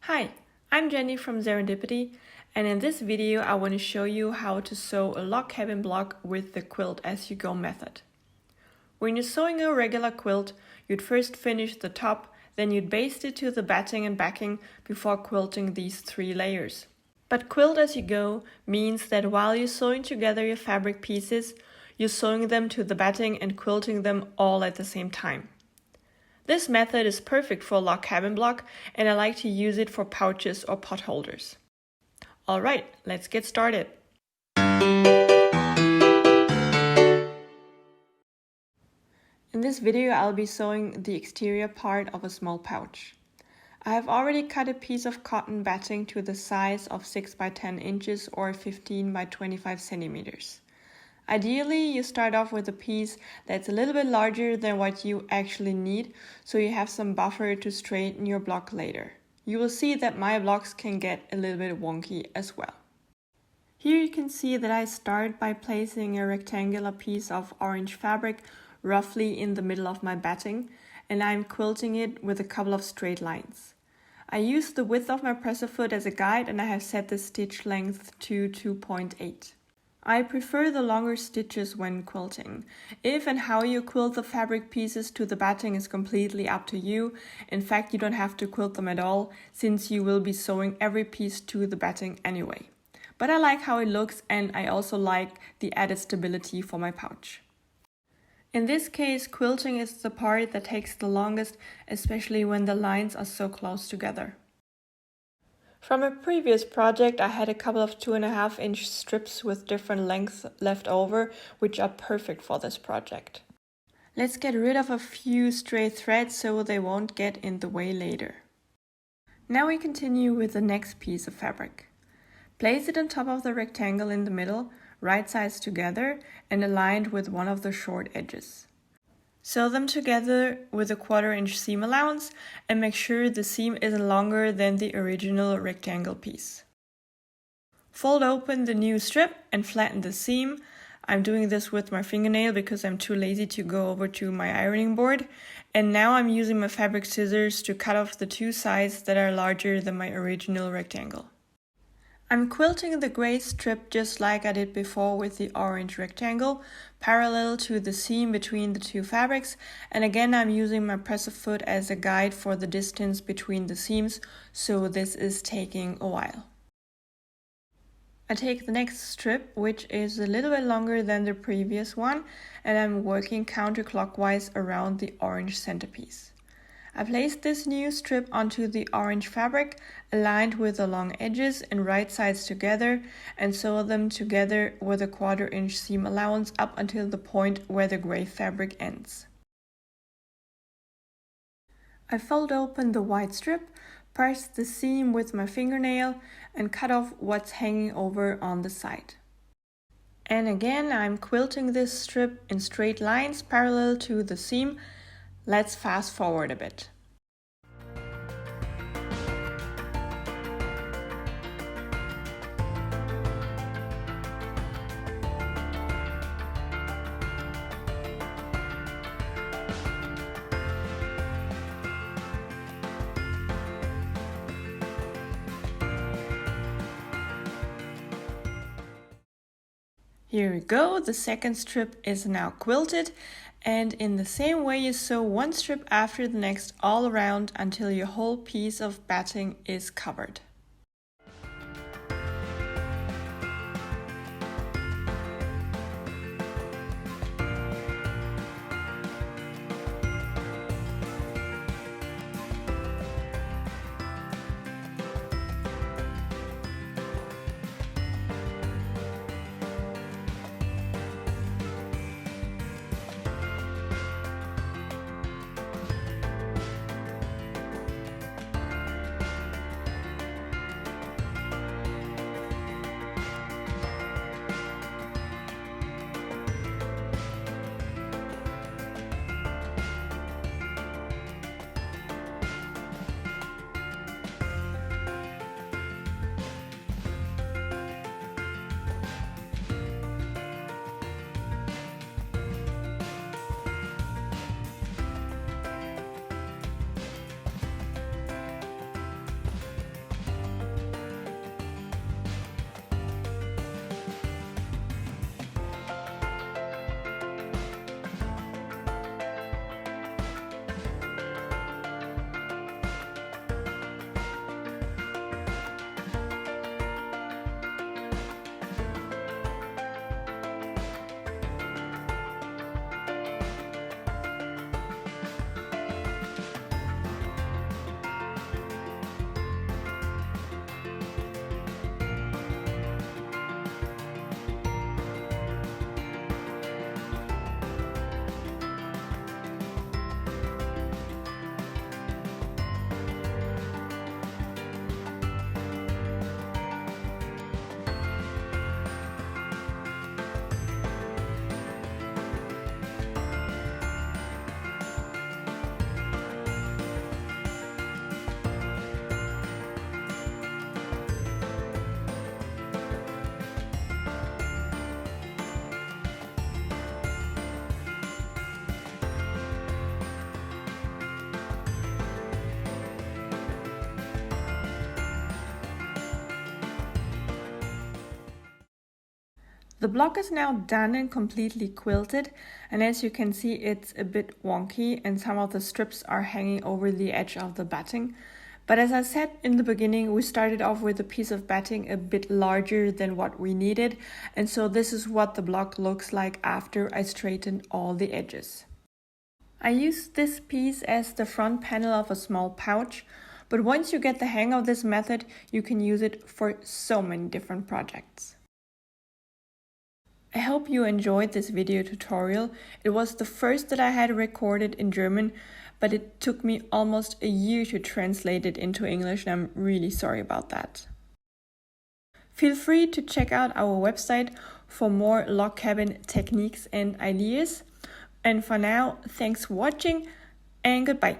Hi, I'm Jenny from Serendipity, and in this video I want to show you how to sew a log cabin block with the Quilt As You Go method. When you're sewing a regular quilt, you'd first finish the top, then you'd baste it to the batting and backing before quilting these 3 layers. But Quilt As You Go means that while you're sewing together your fabric pieces, you're sewing them to the batting and quilting them all at the same time. This method is perfect for a log cabin block, and I like to use it for pouches or pot holders. Alright, let's get started. In this video I'll be sewing the exterior part of a small pouch. I have already cut a piece of cotton batting to the size of 6 by 10 inches or 15 by 25 centimeters. Ideally, you start off with a piece that's a little bit larger than what you actually need, so you have some buffer to straighten your block later. You will see that my blocks can get a little bit wonky as well. Here you can see that I start by placing a rectangular piece of orange fabric roughly in the middle of my batting, and I'm quilting it with a couple of straight lines. I use the width of my presser foot as a guide, and I have set the stitch length to 2.8. I prefer the longer stitches when quilting. If and how you quilt the fabric pieces to the batting is completely up to you. In fact, you don't have to quilt them at all, since you will be sewing every piece to the batting anyway. But I like how it looks, and I also like the added stability for my pouch. In this case, quilting is the part that takes the longest, especially when the lines are so close together. From a previous project, I had a couple of 2.5-inch strips with different lengths left over, which are perfect for this project. Let's get rid of a few stray threads so they won't get in the way later. Now we continue with the next piece of fabric. Place it on top of the rectangle in the middle, right sides together and aligned with one of the short edges. Sew them together with a 1/4-inch seam allowance and make sure the seam isn't longer than the original rectangle piece. Fold open the new strip and flatten the seam. I'm doing this with my fingernail because I'm too lazy to go over to my ironing board. And now I'm using my fabric scissors to cut off the 2 sides that are larger than my original rectangle. I'm quilting the gray strip just like I did before with the orange rectangle, parallel to the seam between the 2 fabrics, and again I'm using my presser foot as a guide for the distance between the seams, so this is taking a while. I take the next strip, which is a little bit longer than the previous one, and I'm working counterclockwise around the orange centerpiece. I placed this new strip onto the orange fabric, aligned with the long edges and right sides together, and sew them together with a 1/4-inch seam allowance up until the point where the gray fabric ends. I fold open the white strip, press the seam with my fingernail, and cut off what's hanging over on the side. And again, I'm quilting this strip in straight lines parallel to the seam. Let's fast forward a bit. Here we go, the second strip is now quilted, and in the same way you sew one strip after the next all around until your whole piece of batting is covered. The block is now done and completely quilted, and as you can see it's a bit wonky and some of the strips are hanging over the edge of the batting. But as I said in the beginning, we started off with a piece of batting a bit larger than what we needed, and so this is what the block looks like after I straightened all the edges. I used this piece as the front panel of a small pouch, but once you get the hang of this method, you can use it for so many different projects. I hope you enjoyed this video tutorial. It was the first that I had recorded in German, but it took me almost a year to translate it into English, and I'm really sorry about that. Feel free to check out our website for more log cabin techniques and ideas. And for now, thanks for watching and goodbye.